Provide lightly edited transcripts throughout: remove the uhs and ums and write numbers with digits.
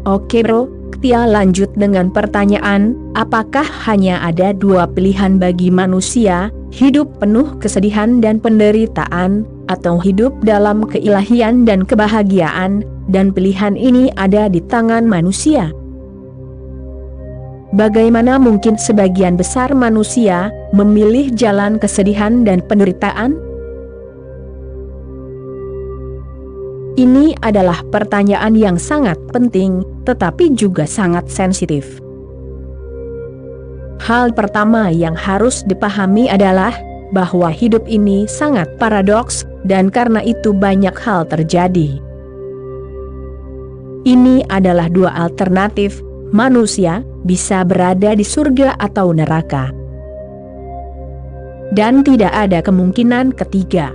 Oke bro, Tia lanjut dengan pertanyaan, apakah hanya ada dua pilihan bagi manusia, hidup penuh kesedihan dan penderitaan, atau hidup dalam keilahian dan kebahagiaan, dan pilihan ini ada di tangan manusia? Bagaimana mungkin sebagian besar manusia memilih jalan kesedihan dan penderitaan? Ini adalah pertanyaan yang sangat penting, tetapi juga sangat sensitif. Hal pertama yang harus dipahami adalah bahwa hidup ini sangat paradoks, dan karena itu banyak hal terjadi. Ini adalah dua alternatif, manusia bisa berada di surga atau neraka. Dan tidak ada kemungkinan ketiga.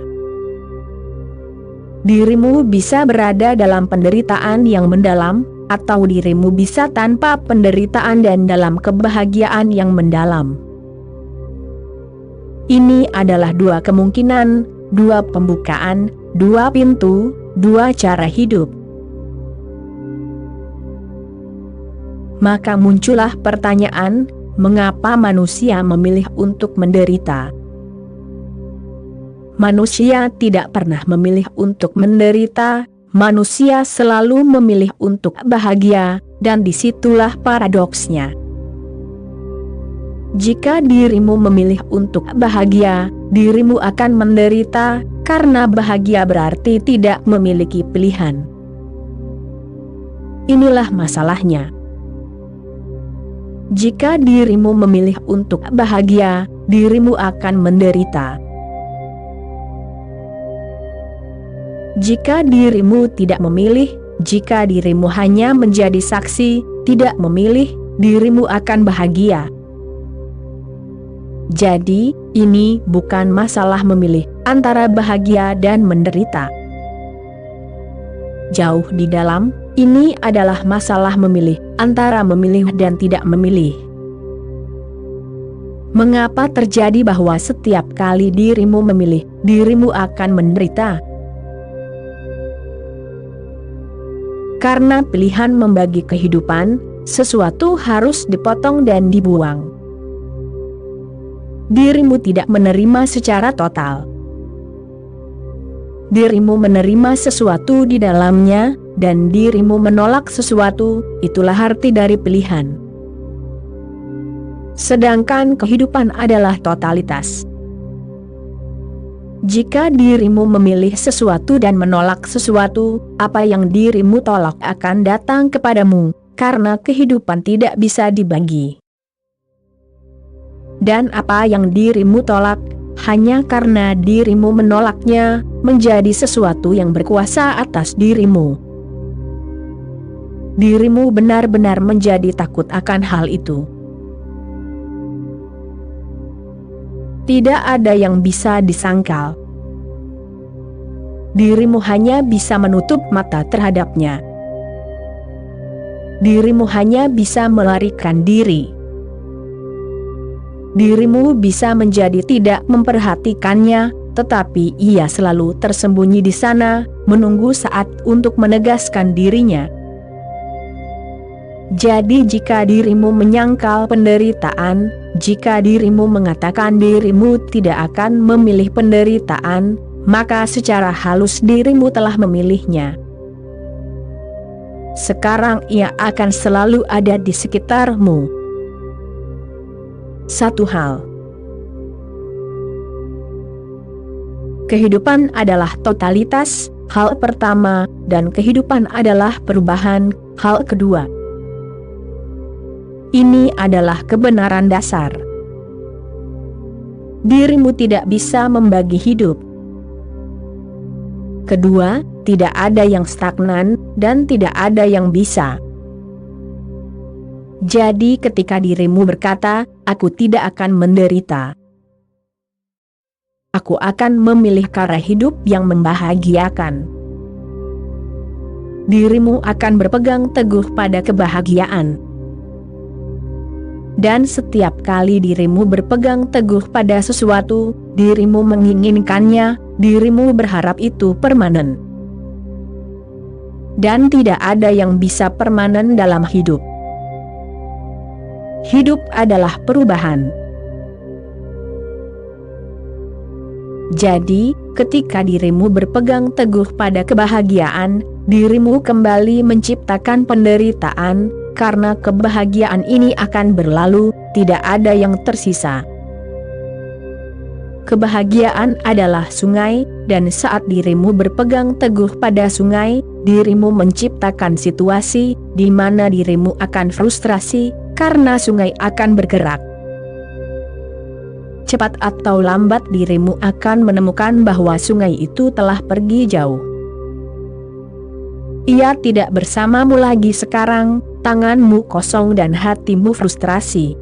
Dirimu bisa berada dalam penderitaan yang mendalam, atau dirimu bisa tanpa penderitaan dan dalam kebahagiaan yang mendalam. Ini adalah dua kemungkinan, dua pembukaan, dua pintu, dua cara hidup. Maka muncullah pertanyaan, mengapa manusia memilih untuk menderita? Manusia tidak pernah memilih untuk menderita, manusia selalu memilih untuk bahagia, dan disitulah paradoksnya. Jika dirimu memilih untuk bahagia, dirimu akan menderita, karena bahagia berarti tidak memiliki pilihan. Inilah masalahnya. Jika dirimu memilih untuk bahagia, dirimu akan menderita. Jika dirimu tidak memilih, jika dirimu hanya menjadi saksi, tidak memilih, dirimu akan bahagia. Jadi, ini bukan masalah memilih antara bahagia dan menderita. Jauh di dalam, ini adalah masalah memilih antara memilih dan tidak memilih. Mengapa terjadi bahwa setiap kali dirimu memilih, dirimu akan menderita? Karena pilihan membagi kehidupan, sesuatu harus dipotong dan dibuang. Dirimu tidak menerima secara total. Dirimu menerima sesuatu di dalamnya, dan dirimu menolak sesuatu, itulah arti dari pilihan. Sedangkan kehidupan adalah totalitas. Jika dirimu memilih sesuatu dan menolak sesuatu, apa yang dirimu tolak akan datang kepadamu, karena kehidupan tidak bisa dibagi. Dan apa yang dirimu tolak, hanya karena dirimu menolaknya, menjadi sesuatu yang berkuasa atas dirimu. Dirimu benar-benar menjadi takut akan hal itu. Tidak ada yang bisa disangkal. Dirimu hanya bisa menutup mata terhadapnya. Dirimu hanya bisa melarikan diri. Dirimu bisa menjadi tidak memperhatikannya, tetapi ia selalu tersembunyi di sana, menunggu saat untuk menegaskan dirinya. Jadi jika dirimu menyangkal penderitaan, jika dirimu mengatakan dirimu tidak akan memilih penderitaan, maka secara halus dirimu telah memilihnya. Sekarang ia akan selalu ada di sekitarmu. Satu hal. Kehidupan adalah totalitas, hal pertama, dan kehidupan adalah perubahan, hal kedua. Ini adalah kebenaran dasar. Dirimu tidak bisa membagi hidup. Kedua, tidak ada yang stagnan, dan tidak ada yang bisa. Jadi ketika dirimu berkata, aku tidak akan menderita. Aku akan memilih cara hidup yang membahagiakan. Dirimu akan berpegang teguh pada kebahagiaan. Dan setiap kali dirimu berpegang teguh pada sesuatu, dirimu menginginkannya, dirimu berharap itu permanen. dan tidak ada yang bisa permanen dalam hidup. Hidup adalah perubahan. Jadi, ketika dirimu berpegang teguh pada kebahagiaan, dirimu kembali menciptakan penderitaan, karena kebahagiaan ini akan berlalu, tidak ada yang tersisa. Kebahagiaan adalah sungai, dan saat dirimu berpegang teguh pada sungai, dirimu menciptakan situasi di mana dirimu akan frustrasi, karena sungai akan bergerak. Cepat atau lambat dirimu akan menemukan bahwa sungai itu telah pergi jauh. Ia tidak bersamamu lagi sekarang, tanganmu kosong dan hatimu frustrasi.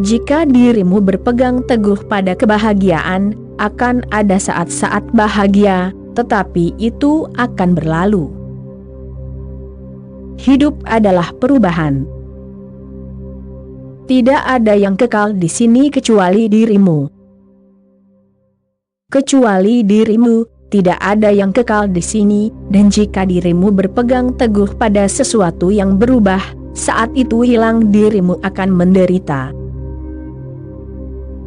Jika dirimu berpegang teguh pada kebahagiaan, akan ada saat-saat bahagia, tetapi itu akan berlalu. Hidup adalah perubahan. Tidak ada yang kekal di sini kecuali dirimu. Kecuali dirimu, tidak ada yang kekal di sini, dan jika dirimu berpegang teguh pada sesuatu yang berubah, saat itu hilang dirimu akan menderita.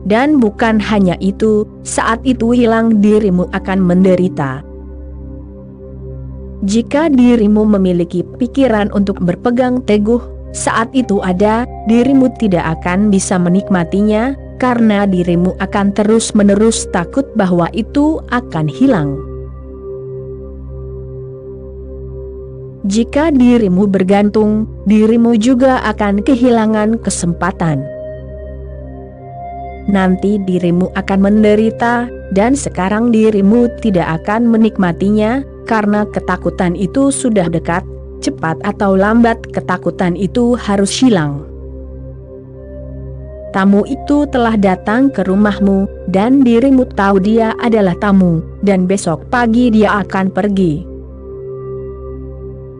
Dan bukan hanya itu, saat itu hilang dirimu akan menderita. Jika dirimu memiliki pikiran untuk berpegang teguh, saat itu ada, dirimu tidak akan bisa menikmatinya, karena dirimu akan terus-menerus takut bahwa itu akan hilang. Jika dirimu bergantung, dirimu juga akan kehilangan kesempatan. Nanti dirimu akan menderita, dan sekarang dirimu tidak akan menikmatinya, karena ketakutan itu sudah dekat, cepat atau lambat ketakutan itu harus hilang. Tamu itu telah datang ke rumahmu, dan dirimu tahu dia adalah tamu, dan besok pagi dia akan pergi.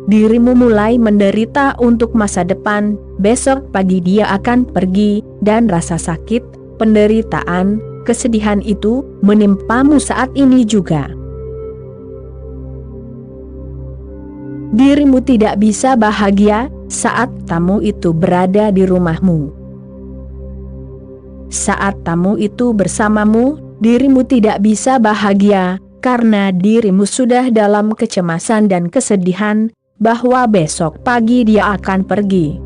Dirimu mulai menderita untuk masa depan, besok pagi dia akan pergi, dan rasa sakit, penderitaan, kesedihan itu menimpamu saat ini juga. Dirimu tidak bisa bahagia saat tamu itu berada di rumahmu. Saat tamu itu bersamamu, dirimu tidak bisa bahagia, karena dirimu sudah dalam kecemasan dan kesedihan, bahwa besok pagi dia akan pergi.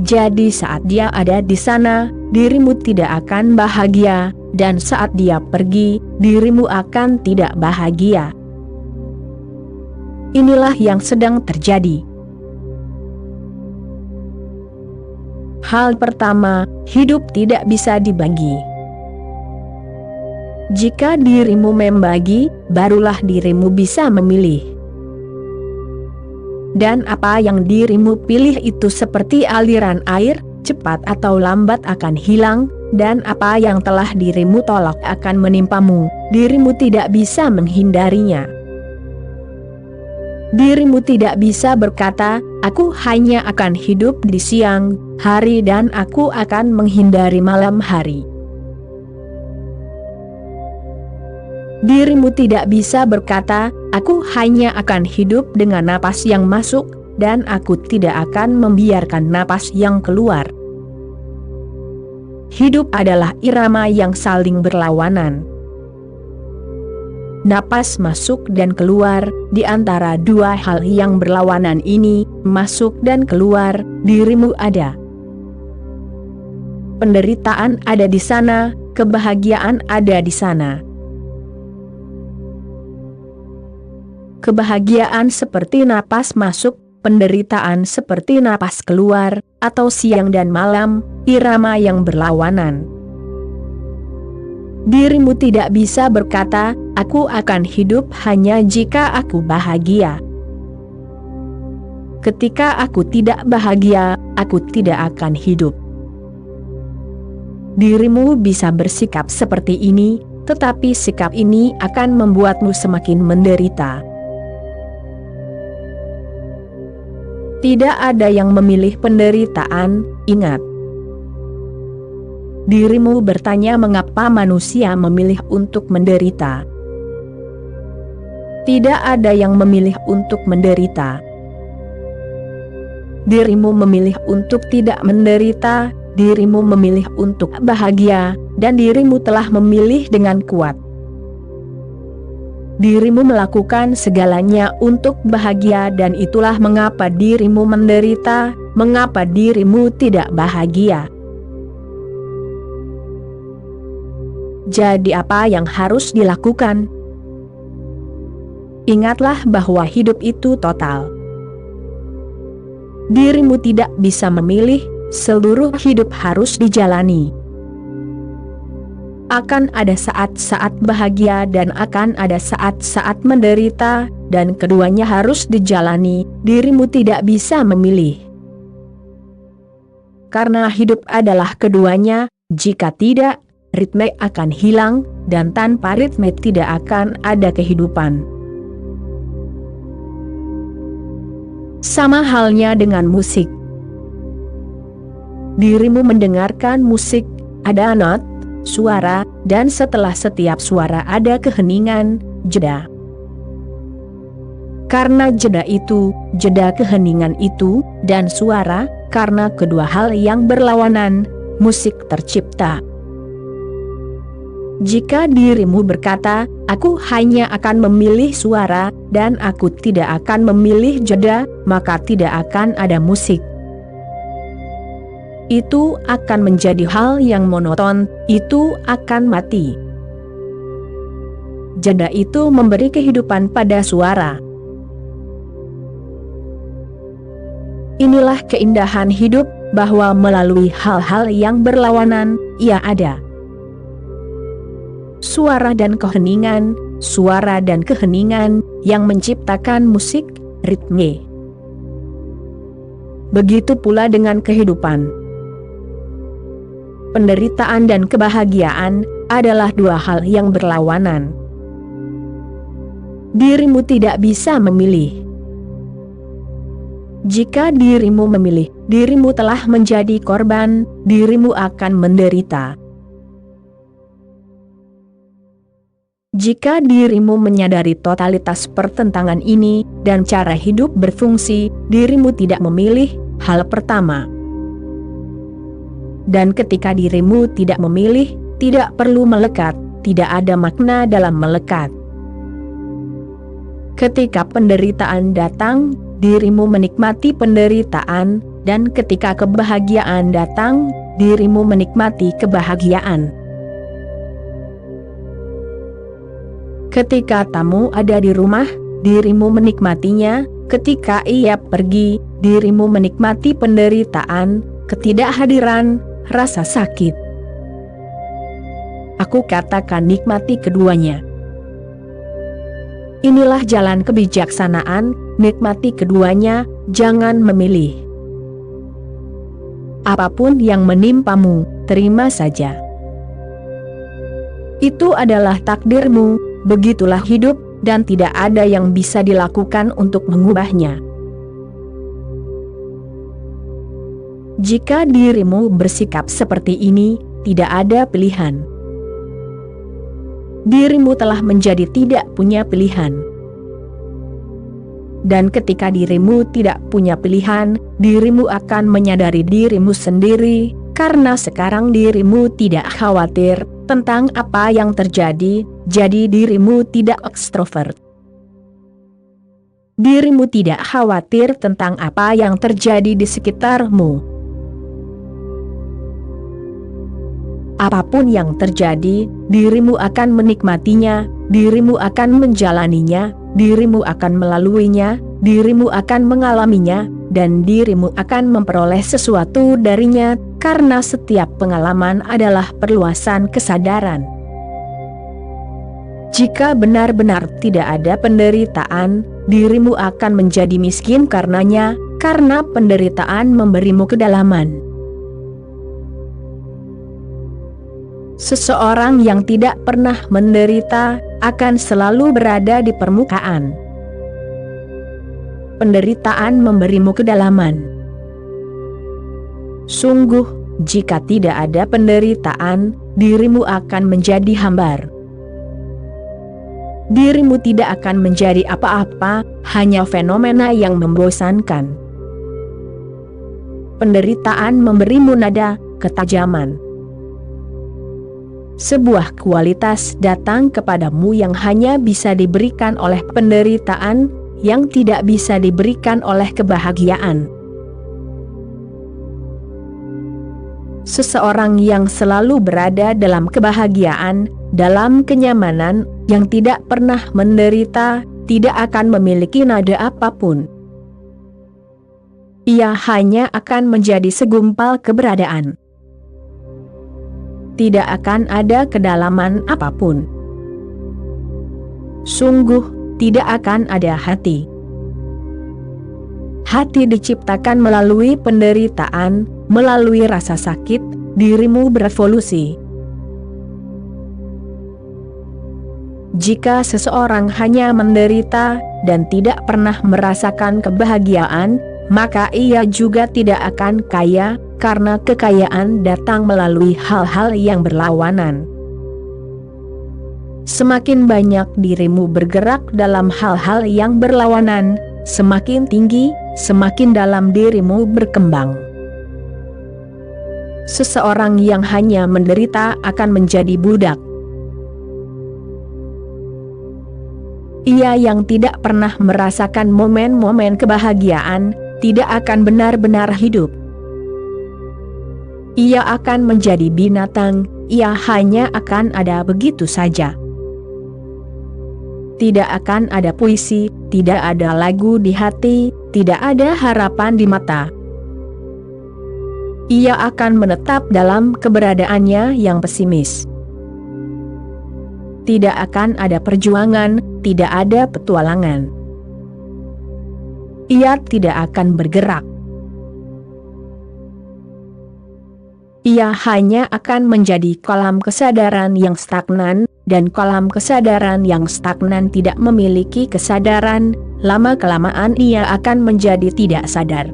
Jadi saat dia ada di sana, dirimu tidak akan bahagia, dan saat dia pergi, dirimu akan tidak bahagia. Inilah yang sedang terjadi. Hal pertama, hidup tidak bisa dibagi. Jika dirimu membagi, barulah dirimu bisa memilih. Dan apa yang dirimu pilih itu seperti aliran air, cepat atau lambat akan hilang, dan apa yang telah dirimu tolak akan menimpamu, dirimu tidak bisa menghindarinya. Dirimu tidak bisa berkata, aku hanya akan hidup di siang hari dan aku akan menghindari malam hari. Dirimu tidak bisa berkata, aku hanya akan hidup dengan napas yang masuk, dan aku tidak akan membiarkan napas yang keluar. Hidup adalah irama yang saling berlawanan. Napas masuk dan keluar, di antara dua hal yang berlawanan ini, masuk dan keluar, dirimu ada. Penderitaan ada di sana, kebahagiaan ada di sana. Kebahagiaan seperti napas masuk, penderitaan seperti napas keluar, atau siang dan malam, irama yang berlawanan. Dirimu tidak bisa berkata, aku akan hidup hanya jika aku bahagia. Ketika aku tidak bahagia, aku tidak akan hidup. Dirimu bisa bersikap seperti ini, tetapi sikap ini akan membuatmu semakin menderita. Tidak ada yang memilih penderitaan, ingat. Dirimu bertanya mengapa manusia memilih untuk menderita. Tidak ada yang memilih untuk menderita. Dirimu memilih untuk tidak menderita, dirimu memilih untuk bahagia, dan dirimu telah memilih dengan kuat. Dirimu melakukan segalanya untuk bahagia, dan itulah mengapa dirimu menderita, mengapa dirimu tidak bahagia. Jadi apa yang harus dilakukan? Ingatlah bahwa hidup itu total. Dirimu tidak bisa memilih, seluruh hidup harus dijalani. Akan ada saat-saat bahagia dan akan ada saat-saat menderita, dan keduanya harus dijalani, dirimu tidak bisa memilih. Karena hidup adalah keduanya, jika tidak, ritme akan hilang, dan tanpa ritme tidak akan ada kehidupan. Sama halnya dengan musik. Dirimu mendengarkan musik, ada not, suara, dan setelah setiap suara ada keheningan, jeda. Karena jeda itu, jeda keheningan itu, dan suara, karena kedua hal yang berlawanan, musik tercipta. Jika dirimu berkata, aku hanya akan memilih suara, dan aku tidak akan memilih jeda, maka tidak akan ada musik. Itu akan menjadi hal yang monoton, itu akan mati. Jeda itu memberi kehidupan pada suara. Inilah keindahan hidup, bahwa melalui hal-hal yang berlawanan, ia ada suara dan keheningan, suara dan keheningan, yang menciptakan musik, ritme. Begitu pula dengan kehidupan. Penderitaan dan kebahagiaan adalah dua hal yang berlawanan. Dirimu tidak bisa memilih. Jika dirimu memilih, dirimu telah menjadi korban, dirimu akan menderita. Jika dirimu menyadari totalitas pertentangan ini, dan cara hidup berfungsi, dirimu tidak memilih, hal pertama. Dan ketika dirimu tidak memilih, tidak perlu melekat, tidak ada makna dalam melekat. Ketika penderitaan datang, dirimu menikmati penderitaan, dan ketika kebahagiaan datang, dirimu menikmati kebahagiaan. Ketika tamu ada di rumah, dirimu menikmatinya, ketika ia pergi, dirimu menikmati penderitaan, ketidakhadiran, rasa sakit. Aku katakan nikmati keduanya. Inilah jalan kebijaksanaan, nikmati keduanya, jangan memilih. Apapun yang menimpamu, terima saja. Itu adalah takdirmu, begitulah hidup, dan tidak ada yang bisa dilakukan untuk mengubahnya. Jika dirimu bersikap seperti ini, tidak ada pilihan. Dirimu telah menjadi tidak punya pilihan. Dan ketika dirimu tidak punya pilihan, dirimu akan menyadari dirimu sendiri, karena sekarang dirimu tidak khawatir tentang apa yang terjadi, jadi dirimu tidak ekstrovert. Dirimu tidak khawatir tentang apa yang terjadi di sekitarmu. Apapun yang terjadi, dirimu akan menikmatinya, dirimu akan menjalaninya, dirimu akan melaluinya, dirimu akan mengalaminya, dan dirimu akan memperoleh sesuatu darinya, karena setiap pengalaman adalah perluasan kesadaran. Jika benar-benar tidak ada penderitaan, dirimu akan menjadi miskin karenanya, karena penderitaan memberimu kedalaman. Seseorang yang tidak pernah menderita, akan selalu berada di permukaan. Penderitaan memberimu kedalaman. Sungguh, jika tidak ada penderitaan, dirimu akan menjadi hambar. dirimu tidak akan menjadi apa-apa, hanya fenomena yang membosankan. Penderitaan memberimu nada, ketajaman. Sebuah kualitas datang kepadamu yang hanya bisa diberikan oleh penderitaan, yang tidak bisa diberikan oleh kebahagiaan. Seseorang yang selalu berada dalam kebahagiaan, dalam kenyamanan, yang tidak pernah menderita, tidak akan memiliki nada apapun. Ia hanya akan menjadi segumpal keberadaan. Tidak akan ada kedalaman apapun. Sungguh, tidak akan ada hati. Hati diciptakan melalui penderitaan, melalui rasa sakit, dirimu berevolusi. Jika seseorang hanya menderita, dan tidak pernah merasakan kebahagiaan, maka ia juga tidak akan kaya, karena kekayaan datang melalui hal-hal yang berlawanan. Semakin banyak dirimu bergerak dalam hal-hal yang berlawanan, semakin tinggi, semakin dalam dirimu berkembang. Seseorang yang hanya menderita akan menjadi budak. Ia yang tidak pernah merasakan momen-momen kebahagiaan, tidak akan benar-benar hidup. Ia akan menjadi binatang, ia hanya akan ada begitu saja. Tidak akan ada puisi, tidak ada lagu di hati, tidak ada harapan di mata. Ia akan menetap dalam keberadaannya yang pesimis. Tidak akan ada perjuangan, tidak ada petualangan. Ia tidak akan bergerak. Ia hanya akan menjadi kolam kesadaran yang stagnan, dan kolam kesadaran yang stagnan tidak memiliki kesadaran, lama-kelamaan ia akan menjadi tidak sadar.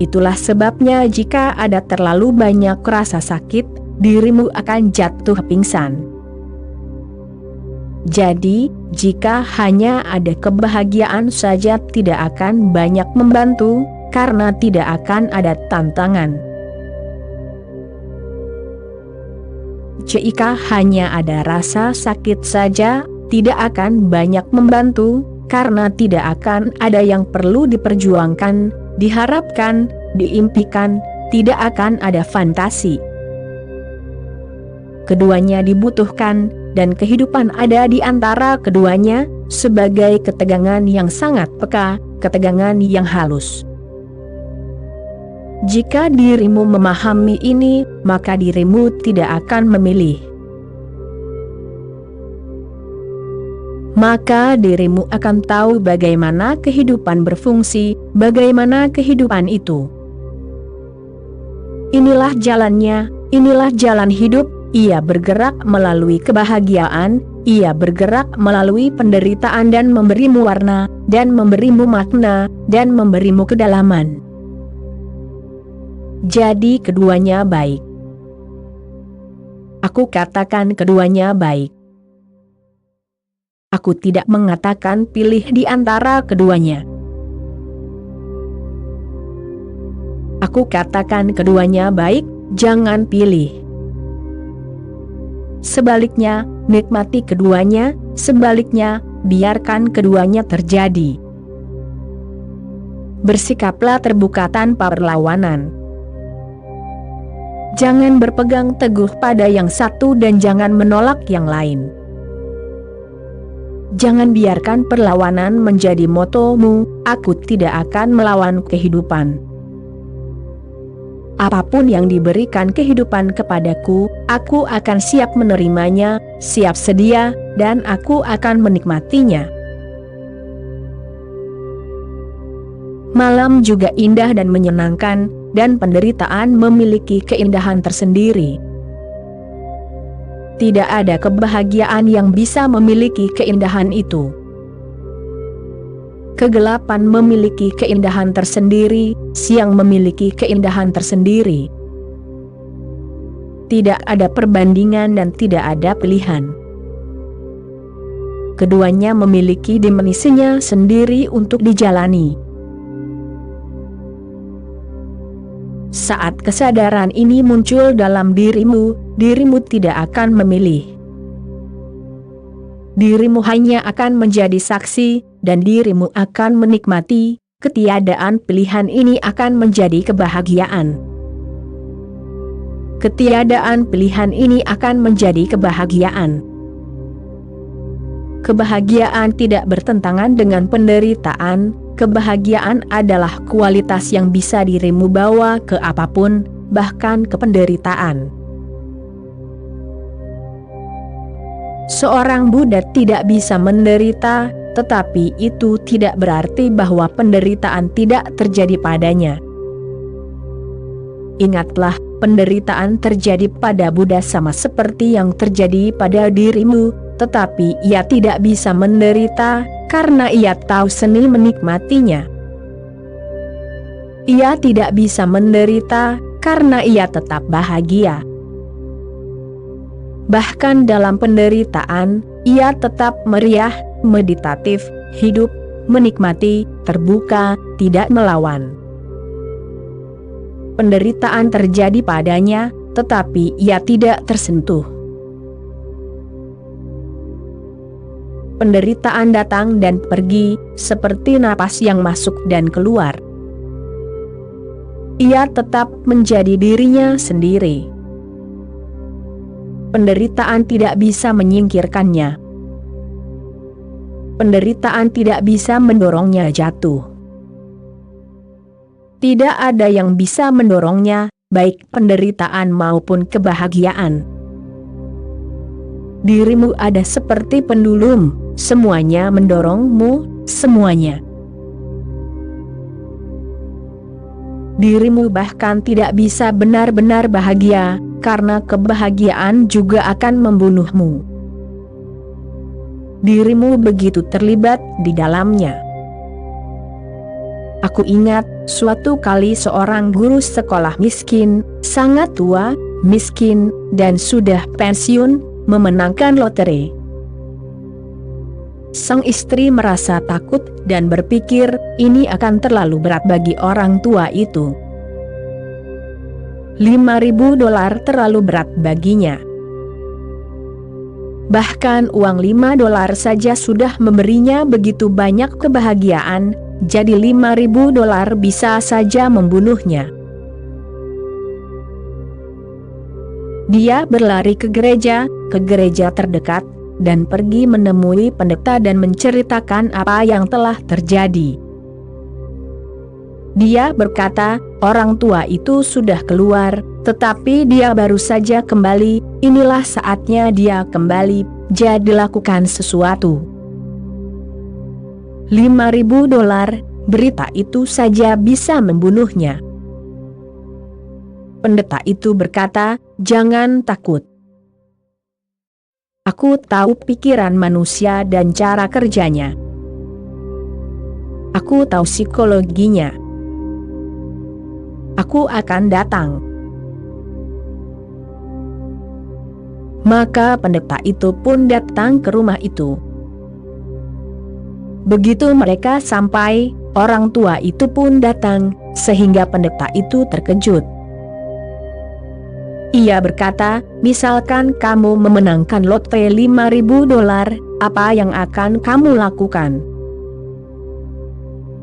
Itulah sebabnya jika ada terlalu banyak rasa sakit, dirimu akan jatuh pingsan. Jadi, jika hanya ada kebahagiaan saja tidak akan banyak membantu, karena tidak akan ada tantangan. Jika hanya ada rasa sakit saja, tidak akan banyak membantu, karena tidak akan ada yang perlu diperjuangkan, diharapkan, diimpikan, tidak akan ada fantasi. Keduanya dibutuhkan, dan kehidupan ada di antara keduanya, sebagai ketegangan yang sangat peka, ketegangan yang halus. Jika dirimu memahami ini, maka dirimu tidak akan memilih. Maka dirimu akan tahu bagaimana kehidupan berfungsi, bagaimana kehidupan itu. Inilah jalannya, inilah jalan hidup. Ia bergerak melalui kebahagiaan, ia bergerak melalui penderitaan dan memberimu warna, dan memberimu makna, dan memberimu kedalaman. Jadi keduanya baik. Aku katakan keduanya baik. Aku tidak mengatakan pilih di antara keduanya. Aku katakan keduanya baik, jangan pilih. Sebaliknya, nikmati keduanya, sebaliknya, biarkan keduanya terjadi. Bersikaplah terbuka tanpa perlawanan. Jangan berpegang teguh pada yang satu dan jangan menolak yang lain. Jangan biarkan perlawanan menjadi motomu, aku tidak akan melawan kehidupan. Apapun yang diberikan kehidupan kepadaku, aku akan siap menerimanya, siap sedia, dan aku akan menikmatinya. Malam juga indah dan menyenangkan, dan penderitaan memiliki keindahan tersendiri. Tidak ada kebahagiaan yang bisa memiliki keindahan itu. Kegelapan memiliki keindahan tersendiri, siang memiliki keindahan tersendiri. Tidak ada perbandingan dan tidak ada pilihan. keduanya memiliki dimensinya sendiri untuk dijalani. Saat kesadaran ini muncul dalam dirimu, dirimu tidak akan memilih. Dirimu hanya akan menjadi saksi, dan dirimu akan menikmati. Ketiadaan pilihan ini akan menjadi kebahagiaan. Ketiadaan pilihan ini akan menjadi kebahagiaan. Kebahagiaan tidak bertentangan dengan penderitaan. Kebahagiaan adalah kualitas yang bisa dirimu bawa ke apapun, bahkan ke penderitaan. Seorang Buddha tidak bisa menderita, tetapi itu tidak berarti bahwa penderitaan tidak terjadi padanya. Ingatlah, penderitaan terjadi pada Buddha sama seperti yang terjadi pada dirimu, tetapi ia tidak bisa menderita, karena ia tahu seni menikmatinya. Ia tidak bisa menderita, karena ia tetap bahagia. Bahkan dalam penderitaan, ia tetap meriah, meditatif, hidup, menikmati, terbuka, tidak melawan. Penderitaan terjadi padanya, tetapi ia tidak tersentuh. Penderitaan datang dan pergi, seperti napas yang masuk dan keluar. Ia tetap menjadi dirinya sendiri. Penderitaan tidak bisa menyingkirkannya. Penderitaan tidak bisa mendorongnya jatuh. Tidak ada yang bisa mendorongnya, baik penderitaan maupun kebahagiaan. Dirimu ada seperti pendulum, semuanya mendorongmu, semuanya. Dirimu bahkan tidak bisa benar-benar bahagia, karena kebahagiaan juga akan membunuhmu. Dirimu begitu terlibat di dalamnya. Aku ingat, suatu kali seorang guru sekolah miskin, sangat tua, miskin, dan sudah pensiun, memenangkan lotre. Sang istri merasa takut dan berpikir, ini akan terlalu berat bagi orang tua itu. $5.000 terlalu berat baginya. Bahkan uang $5 saja sudah memberinya begitu banyak kebahagiaan, jadi $5.000 bisa saja membunuhnya. Dia berlari ke gereja terdekat, dan pergi menemui pendeta dan menceritakan apa yang telah terjadi. Dia berkata, orang tua itu sudah keluar, tetapi dia baru saja kembali, inilah saatnya dia kembali, jadi lakukan sesuatu. $5.000, berita itu saja bisa membunuhnya. Pendeta itu berkata, jangan takut. Aku tahu pikiran manusia dan cara kerjanya. Aku tahu psikologinya. Aku akan datang. Maka pendeta itu pun datang ke rumah itu. Begitu mereka sampai, orang tua itu pun datang, sehingga pendeta itu terkejut. Ia berkata, misalkan kamu memenangkan lotre $5.000, apa yang akan kamu lakukan?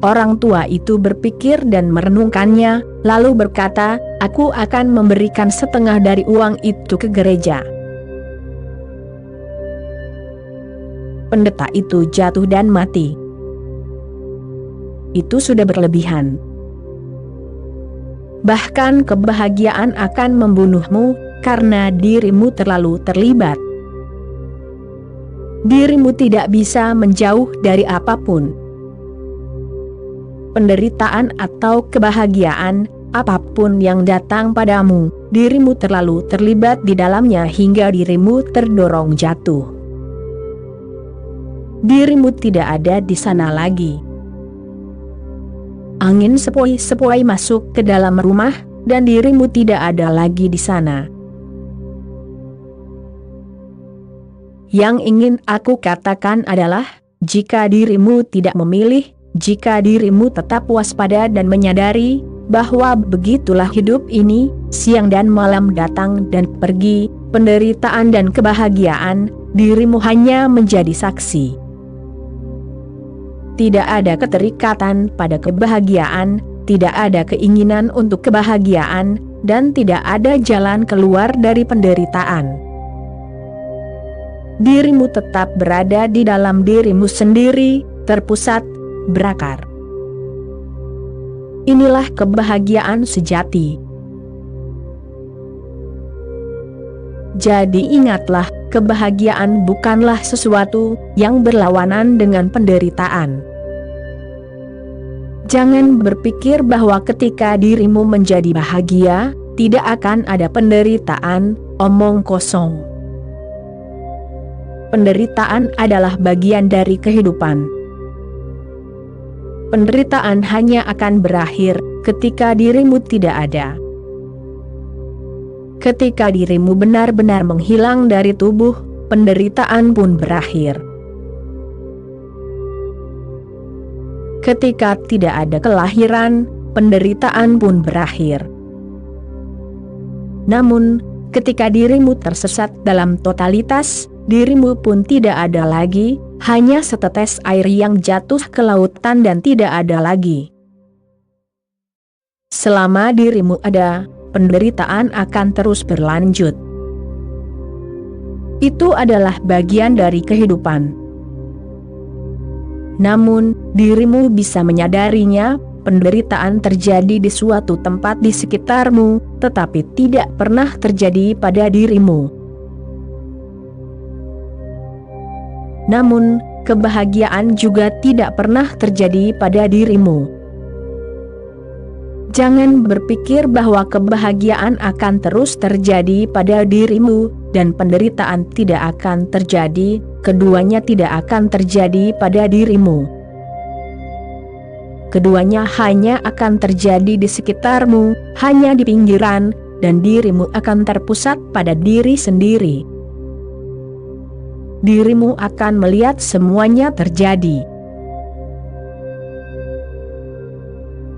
Orang tua itu berpikir dan merenungkannya, lalu berkata, aku akan memberikan setengah dari uang itu ke gereja. Pendeta itu jatuh dan mati. Itu sudah berlebihan. Bahkan kebahagiaan akan membunuhmu, karena dirimu terlalu terlibat. Dirimu tidak bisa menjauh dari apapun. Penderitaan atau kebahagiaan, apapun yang datang padamu, dirimu terlalu terlibat di dalamnya hingga dirimu terdorong jatuh. Dirimu tidak ada di sana lagi. Angin sepoi-sepoi masuk ke dalam rumah, dan dirimu tidak ada lagi di sana. Yang ingin aku katakan adalah, jika dirimu tidak memilih, jika dirimu tetap waspada dan menyadari bahwa begitulah hidup ini, siang dan malam datang dan pergi, penderitaan dan kebahagiaan, dirimu hanya menjadi saksi. Tidak ada keterikatan pada kebahagiaan, tidak ada keinginan untuk kebahagiaan, dan tidak ada jalan keluar dari penderitaan. Dirimu tetap berada di dalam dirimu sendiri, terpusat, berakar. Inilah kebahagiaan sejati. Jadi ingatlah, kebahagiaan bukanlah sesuatu yang berlawanan dengan penderitaan. Jangan berpikir bahwa ketika dirimu menjadi bahagia, tidak akan ada penderitaan, omong kosong. Penderitaan adalah bagian dari kehidupan. Penderitaan hanya akan berakhir ketika dirimu tidak ada. Ketika dirimu benar-benar menghilang dari tubuh, penderitaan pun berakhir. Ketika tidak ada kelahiran, penderitaan pun berakhir. Namun, ketika dirimu tersesat dalam totalitas, dirimu pun tidak ada lagi, hanya setetes air yang jatuh ke lautan dan tidak ada lagi. Selama dirimu ada, penderitaan akan terus berlanjut. Itu adalah bagian dari kehidupan. Namun, dirimu bisa menyadarinya, penderitaan terjadi di suatu tempat di sekitarmu, tetapi tidak pernah terjadi pada dirimu. Namun, kebahagiaan juga tidak pernah terjadi pada dirimu. Jangan berpikir bahwa kebahagiaan akan terus terjadi pada dirimu, dan penderitaan tidak akan terjadi, keduanya tidak akan terjadi pada dirimu. Keduanya hanya akan terjadi di sekitarmu, hanya di pinggiran, dan dirimu akan terpusat pada diri sendiri. Dirimu akan melihat semuanya terjadi.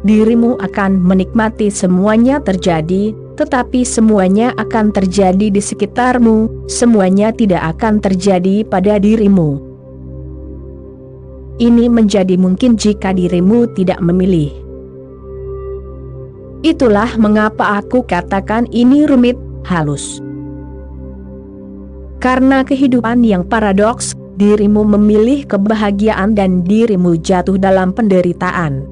Dirimu akan menikmati semuanya terjadi, tetapi semuanya akan terjadi di sekitarmu, semuanya tidak akan terjadi pada dirimu. Ini menjadi mungkin jika dirimu tidak memilih. Itulah mengapa aku katakan ini rumit, halus. Karena kehidupan yang paradoks, dirimu memilih kebahagiaan dan dirimu jatuh dalam penderitaan.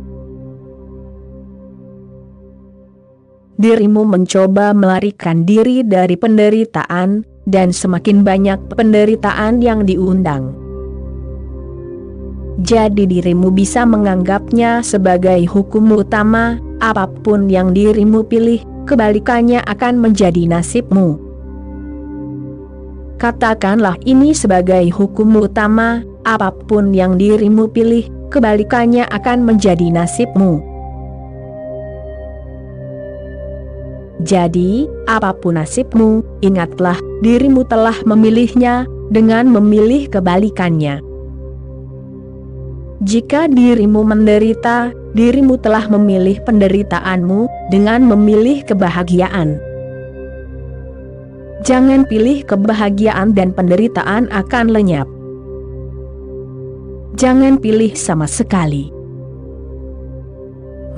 Dirimu mencoba melarikan diri dari penderitaan, dan semakin banyak penderitaan yang diundang. Jadi dirimu bisa menganggapnya sebagai hukum utama, apapun yang dirimu pilih, kebalikannya akan menjadi nasibmu. Katakanlah ini sebagai hukum utama, apapun yang dirimu pilih, kebalikannya akan menjadi nasibmu. Jadi, apapun nasibmu, ingatlah, dirimu telah memilihnya, dengan memilih kebalikannya. Jika dirimu menderita, dirimu telah memilih penderitaanmu, dengan memilih kebahagiaan. Jangan pilih kebahagiaan dan penderitaan akan lenyap. Jangan pilih sama sekali.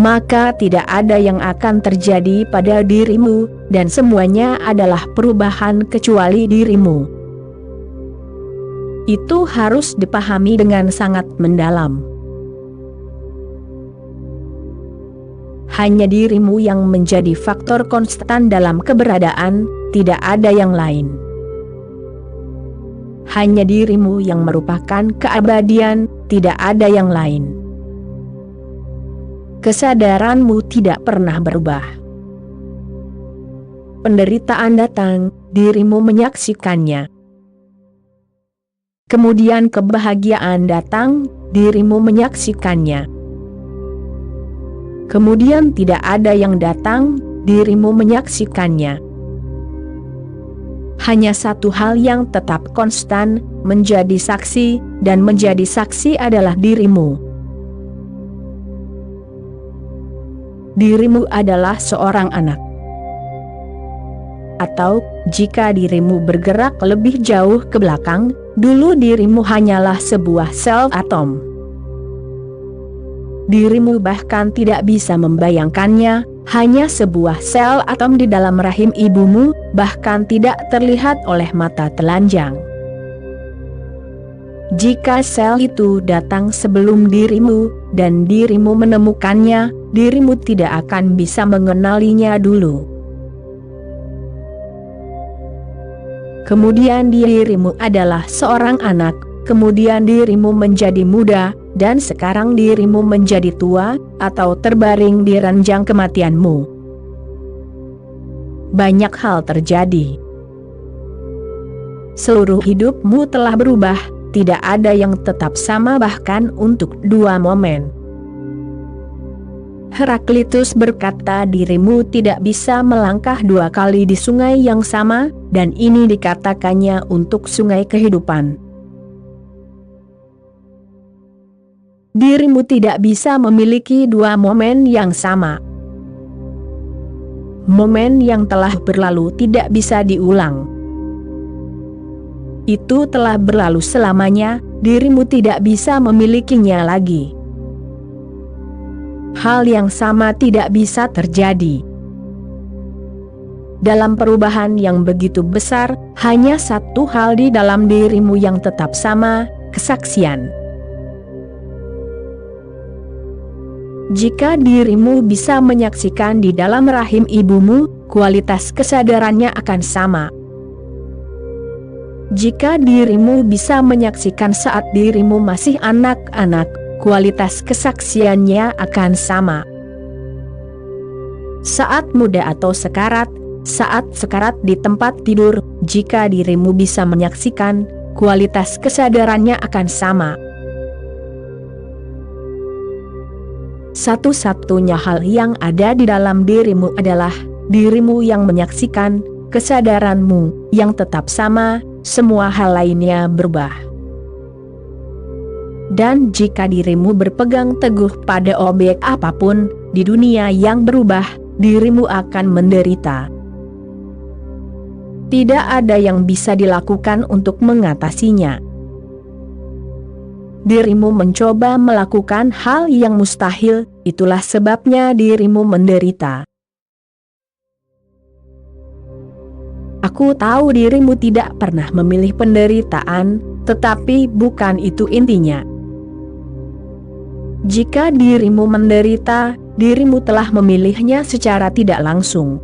Maka tidak ada yang akan terjadi pada dirimu, dan semuanya adalah perubahan kecuali dirimu. Itu harus dipahami dengan sangat mendalam. Hanya dirimu yang menjadi faktor konstan dalam keberadaan, tidak ada yang lain. Hanya dirimu yang merupakan keabadian, tidak ada yang lain. Kesadaranmu tidak pernah berubah. Penderitaan datang, dirimu menyaksikannya. Kemudian kebahagiaan datang, dirimu menyaksikannya. Kemudian tidak ada yang datang, dirimu menyaksikannya. hanya satu hal yang tetap konstan, menjadi saksi, dan menjadi saksi adalah dirimu. Dirimu adalah seorang anak. Atau, jika dirimu bergerak lebih jauh ke belakang, dulu dirimu hanyalah sebuah sel atom. Dirimu bahkan tidak bisa membayangkannya, hanya sebuah sel atom di dalam rahim ibumu, bahkan tidak terlihat oleh mata telanjang. Jika sel itu datang sebelum dirimu, dan dirimu menemukannya, dirimu tidak akan bisa mengenalinya dulu. Kemudian dirimu adalah seorang anak, kemudian dirimu menjadi muda, dan sekarang dirimu menjadi tua, atau terbaring di ranjang kematianmu. Banyak hal terjadi. Seluruh hidupmu telah berubah, tidak ada yang tetap sama bahkan untuk 2 momen. Heraklitus berkata dirimu tidak bisa melangkah 2 kali di sungai yang sama, dan ini dikatakannya untuk sungai kehidupan. Dirimu tidak bisa memiliki 2 momen yang sama. Momen yang telah berlalu tidak bisa diulang. Itu telah berlalu selamanya, dirimu tidak bisa memilikinya lagi. Hal yang sama tidak bisa terjadi. Dalam perubahan yang begitu besar, hanya satu hal di dalam dirimu yang tetap sama, kesaksian. Jika dirimu bisa menyaksikan di dalam rahim ibumu, kualitas kesadarannya akan sama. Jika dirimu bisa menyaksikan saat dirimu masih anak-anak, kualitas kesaksiannya akan sama. Saat muda atau sekarat, saat sekarat di tempat tidur, jika dirimu bisa menyaksikan, kualitas kesadarannya akan sama. Satu-satunya hal yang ada di dalam dirimu adalah dirimu yang menyaksikan, kesadaranmu yang tetap sama, semua hal lainnya berubah. Dan jika dirimu berpegang teguh pada objek apapun di dunia yang berubah, dirimu akan menderita. Tidak ada yang bisa dilakukan untuk mengatasinya. Dirimu mencoba melakukan hal yang mustahil, itulah sebabnya dirimu menderita. Aku tahu dirimu tidak pernah memilih penderitaan, tetapi bukan itu intinya. Jika dirimu menderita, dirimu telah memilihnya secara tidak langsung.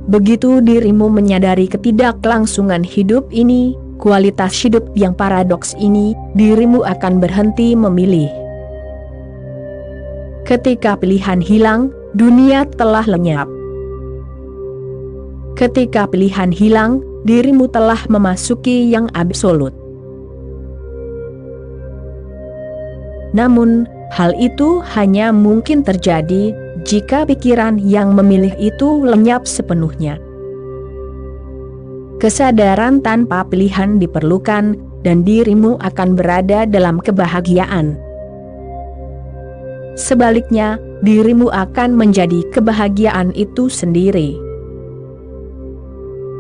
Begitu dirimu menyadari ketidaklangsungan hidup ini, kualitas hidup yang paradoks ini, dirimu akan berhenti memilih. Ketika pilihan hilang, dunia telah lenyap. Ketika pilihan hilang, dirimu telah memasuki yang absolut. Namun, hal itu hanya mungkin terjadi jika pikiran yang memilih itu lenyap sepenuhnya. Kesadaran tanpa pilihan diperlukan, dan dirimu akan berada dalam kebahagiaan. Sebaliknya, dirimu akan menjadi kebahagiaan itu sendiri.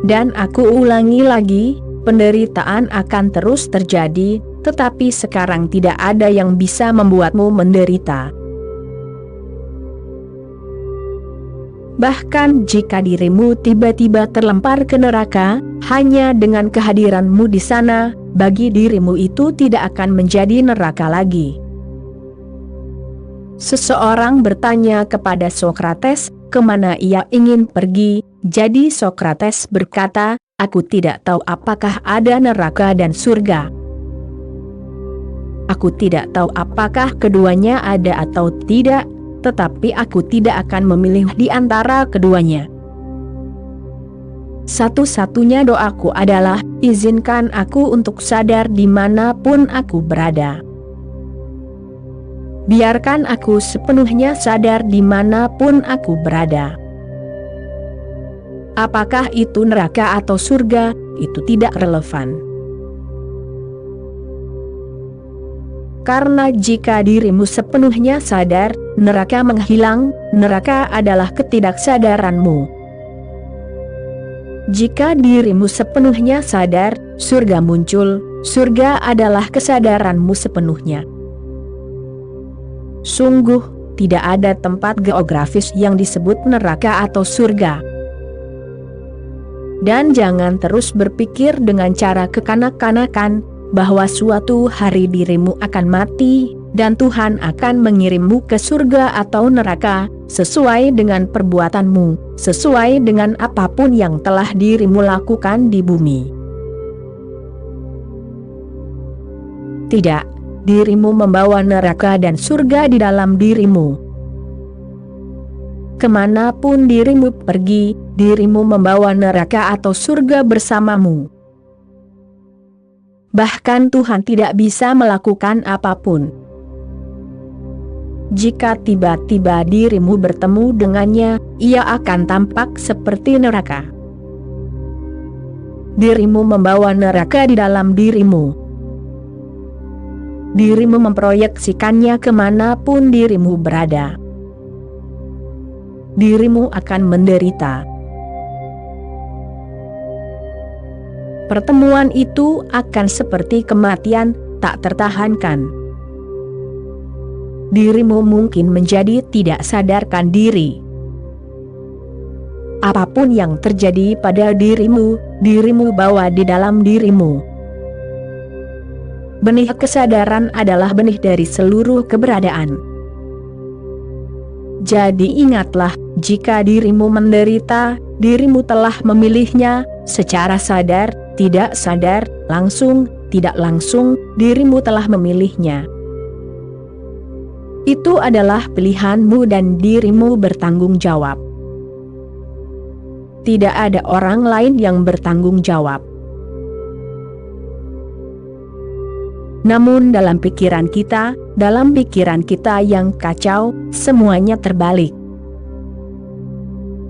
Dan aku ulangi lagi, penderitaan akan terus terjadi, tetapi sekarang tidak ada yang bisa membuatmu menderita. Bahkan jika dirimu tiba-tiba terlempar ke neraka, hanya dengan kehadiranmu di sana, bagi dirimu itu tidak akan menjadi neraka lagi. Seseorang bertanya kepada Sokrates, kemana ia ingin pergi, jadi Sokrates berkata, aku tidak tahu apakah ada neraka dan surga. Aku tidak tahu apakah keduanya ada atau tidak, tetapi aku tidak akan memilih di antara keduanya. Satu-satunya doaku adalah, izinkan aku untuk sadar dimanapun aku berada. Biarkan aku sepenuhnya sadar dimanapun aku berada. Apakah itu neraka atau surga, itu tidak relevan. Karena jika dirimu sepenuhnya sadar, neraka menghilang, neraka adalah ketidaksadaranmu. Jika dirimu sepenuhnya sadar, surga muncul, surga adalah kesadaranmu sepenuhnya. Sungguh, tidak ada tempat geografis yang disebut neraka atau surga. Dan jangan terus berpikir dengan cara kekanak-kanakan, bahwa suatu hari dirimu akan mati, dan Tuhan akan mengirimmu ke surga atau neraka, sesuai dengan perbuatanmu, sesuai dengan apapun yang telah dirimu lakukan di bumi. Tidak, dirimu membawa neraka dan surga di dalam dirimu. Kemanapun dirimu pergi, dirimu membawa neraka atau surga bersamamu. Bahkan Tuhan tidak bisa melakukan apapun. Jika tiba-tiba dirimu bertemu dengannya, ia akan tampak seperti neraka. Dirimu membawa neraka di dalam dirimu. Dirimu memproyeksikannya kemanapun dirimu berada. Dirimu akan menderita. Pertemuan itu akan seperti kematian, tak tertahankan. Dirimu mungkin menjadi tidak sadarkan diri. Apapun yang terjadi pada dirimu, dirimu bawa di dalam dirimu. Benih kesadaran adalah benih dari seluruh keberadaan. Jadi ingatlah, jika dirimu menderita, dirimu telah memilihnya, secara sadar, tidak sadar, langsung, tidak langsung, dirimu telah memilihnya. Itu adalah pilihanmu dan dirimu bertanggung jawab. Tidak ada orang lain yang bertanggung jawab. Namun dalam pikiran kita yang kacau, semuanya terbalik.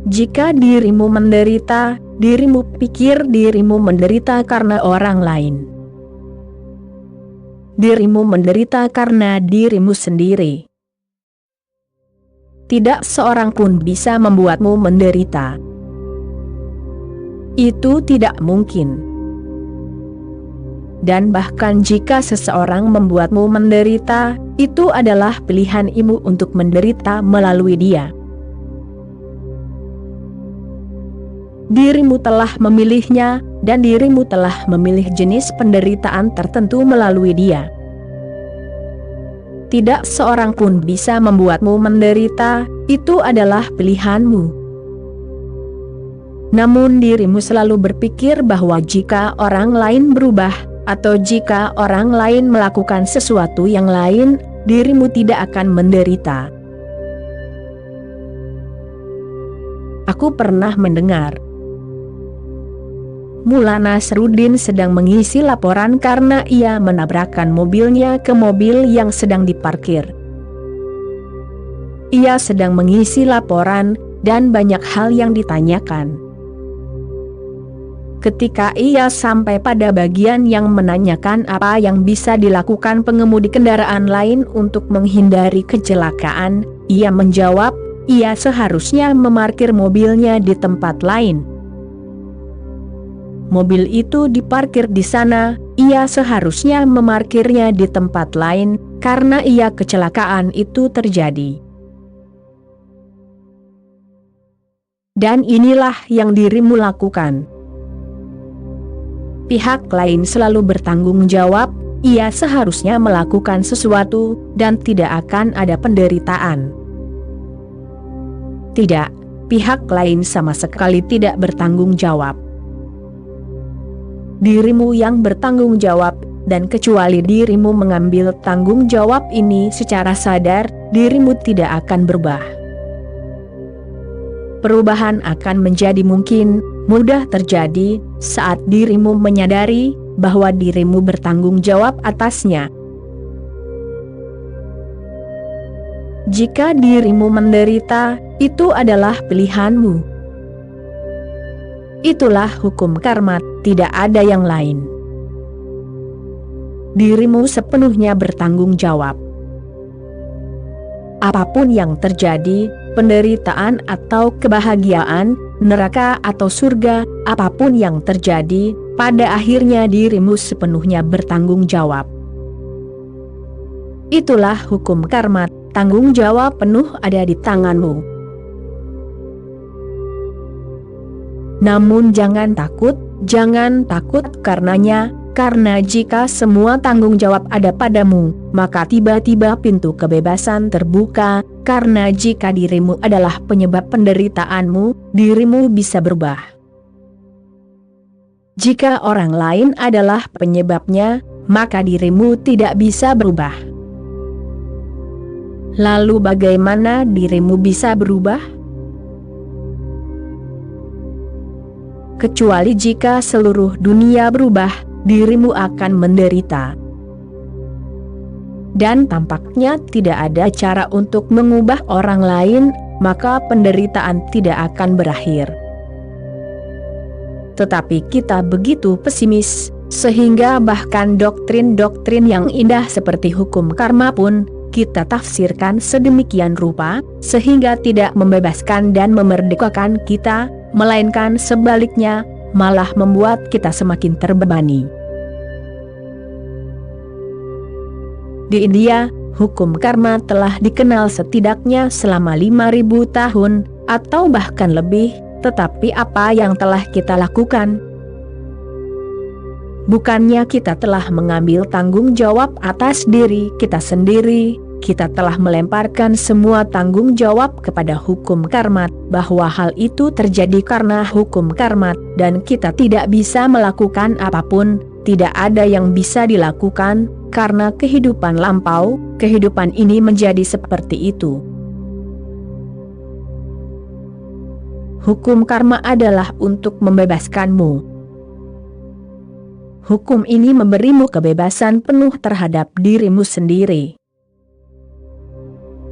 Jika dirimu menderita, dirimu pikir dirimu menderita karena orang lain. Dirimu menderita karena dirimu sendiri. Tidak seorang pun bisa membuatmu menderita. Itu tidak mungkin. Dan bahkan jika seseorang membuatmu menderita, itu adalah pilihan ibu untuk menderita melalui dia. Dirimu telah memilihnya, dan dirimu telah memilih jenis penderitaan tertentu melalui dia. Tidak seorang pun bisa membuatmu menderita, itu adalah pilihanmu. Namun dirimu selalu berpikir bahwa jika orang lain berubah, atau jika orang lain melakukan sesuatu yang lain, dirimu tidak akan menderita. Aku pernah mendengar Mula Nasruddin sedang mengisi laporan karena ia menabrakkan mobilnya ke mobil yang sedang diparkir. Ia sedang mengisi laporan, dan banyak hal yang ditanyakan. Ketika ia sampai pada bagian yang menanyakan apa yang bisa dilakukan pengemudi kendaraan lain untuk menghindari kecelakaan, ia menjawab, ia seharusnya memarkir mobilnya di tempat lain. Mobil itu diparkir di sana, ia seharusnya memarkirnya di tempat lain, karena ia kecelakaan itu terjadi. Dan inilah yang dirimu lakukan. Pihak lain selalu bertanggung jawab, ia seharusnya melakukan sesuatu, dan tidak akan ada penderitaan. Tidak, pihak lain sama sekali tidak bertanggung jawab. Dirimu yang bertanggung jawab, dan kecuali dirimu mengambil tanggung jawab ini secara sadar, dirimu tidak akan berubah. Perubahan akan menjadi mungkin, mudah terjadi, saat dirimu menyadari bahwa dirimu bertanggung jawab atasnya. Jika dirimu menderita, itu adalah pilihanmu. Itulah hukum karma, tidak ada yang lain. Dirimu sepenuhnya bertanggung jawab. Apapun yang terjadi, penderitaan atau kebahagiaan, neraka atau surga, apapun yang terjadi, pada akhirnya dirimu sepenuhnya bertanggung jawab. Itulah hukum karma, tanggung jawab penuh ada di tanganmu. Namun jangan takut karenanya, karena jika semua tanggung jawab ada padamu, maka tiba-tiba pintu kebebasan terbuka, karena jika dirimu adalah penyebab penderitaanmu, dirimu bisa berubah. Jika orang lain adalah penyebabnya, maka dirimu tidak bisa berubah. Lalu bagaimana dirimu bisa berubah? Kecuali jika seluruh dunia berubah, dirimu akan menderita. Dan tampaknya tidak ada cara untuk mengubah orang lain, maka penderitaan tidak akan berakhir. Tetapi kita begitu pesimis, sehingga bahkan doktrin-doktrin yang indah seperti hukum karma pun kita tafsirkan sedemikian rupa, sehingga tidak membebaskan dan memerdekakan kita, melainkan sebaliknya, malah membuat kita semakin terbebani. Di India, hukum karma telah dikenal setidaknya selama 5.000 tahun, atau bahkan lebih, tetapi apa yang telah kita lakukan? Bukannya kita telah mengambil tanggung jawab atas diri kita sendiri, kita telah melemparkan semua tanggung jawab kepada hukum karma, bahwa hal itu terjadi karena hukum karma, dan kita tidak bisa melakukan apapun, tidak ada yang bisa dilakukan, karena kehidupan lampau, kehidupan ini menjadi seperti itu. Hukum karma adalah untuk membebaskanmu. Hukum ini memberimu kebebasan penuh terhadap dirimu sendiri.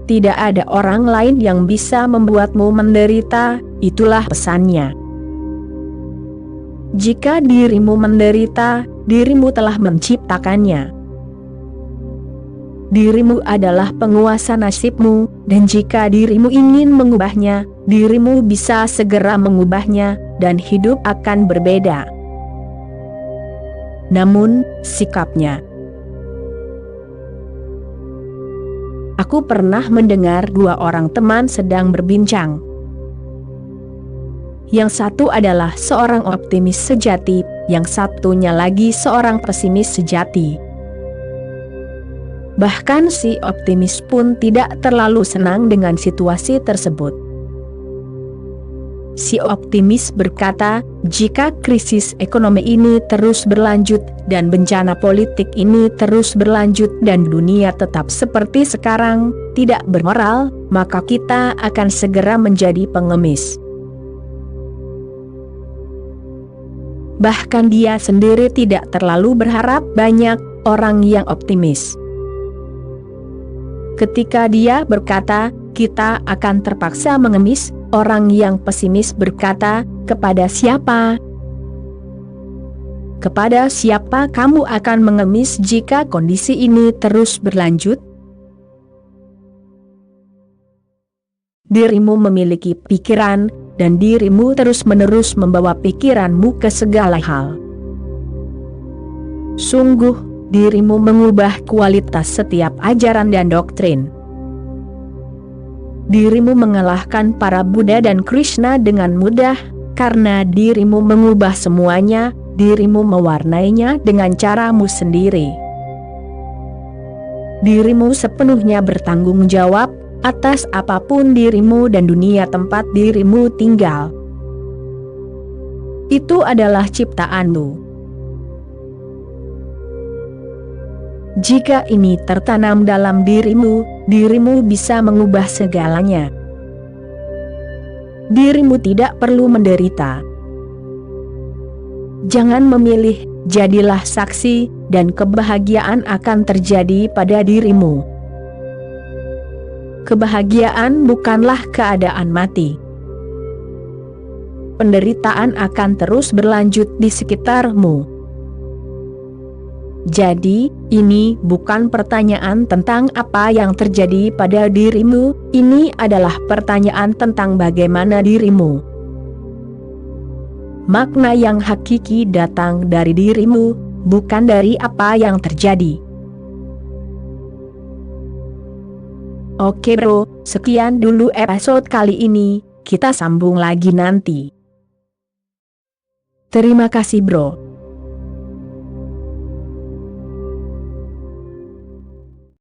Tidak ada orang lain yang bisa membuatmu menderita, itulah pesannya. Jika dirimu menderita, dirimu telah menciptakannya. Dirimu adalah penguasa nasibmu, dan jika dirimu ingin mengubahnya, dirimu bisa segera mengubahnya, dan hidup akan berbeda. Namun, sikapnya. Aku pernah mendengar dua orang teman sedang berbincang. Yang satu adalah seorang optimis sejati, yang satunya lagi seorang pesimis sejati. Bahkan si optimis pun tidak terlalu senang dengan situasi tersebut. Si optimis berkata, jika krisis ekonomi ini terus berlanjut, dan bencana politik ini terus berlanjut dan dunia tetap seperti sekarang, tidak bermoral, maka kita akan segera menjadi pengemis. Bahkan dia sendiri tidak terlalu berharap banyak orang yang optimis. Ketika dia berkata, kita akan terpaksa mengemis, orang yang pesimis berkata, kepada siapa? Kepada siapa kamu akan mengemis jika kondisi ini terus berlanjut? Dirimu memiliki pikiran, dan dirimu terus-menerus membawa pikiranmu ke segala hal. Sungguh, dirimu mengubah kualitas setiap ajaran dan doktrin. Dirimu mengalahkan para Buddha dan Krishna dengan mudah, karena dirimu mengubah semuanya, dirimu mewarnainya dengan caramu sendiri. Dirimu sepenuhnya bertanggung jawab atas apapun dirimu dan dunia tempat dirimu tinggal. Itu adalah ciptaanmu. Jika ini tertanam dalam dirimu, dirimu bisa mengubah segalanya. Dirimu tidak perlu menderita. Jangan memilih, jadilah saksi, dan kebahagiaan akan terjadi pada dirimu. Kebahagiaan bukanlah keadaan mati. penderitaan akan terus berlanjut di sekitarmu. Jadi, ini bukan pertanyaan tentang apa yang terjadi pada dirimu, ini adalah pertanyaan tentang bagaimana dirimu. Makna yang hakiki datang dari dirimu, bukan dari apa yang terjadi. Oke bro, sekian dulu episode kali ini, kita sambung lagi nanti. Terima kasih bro.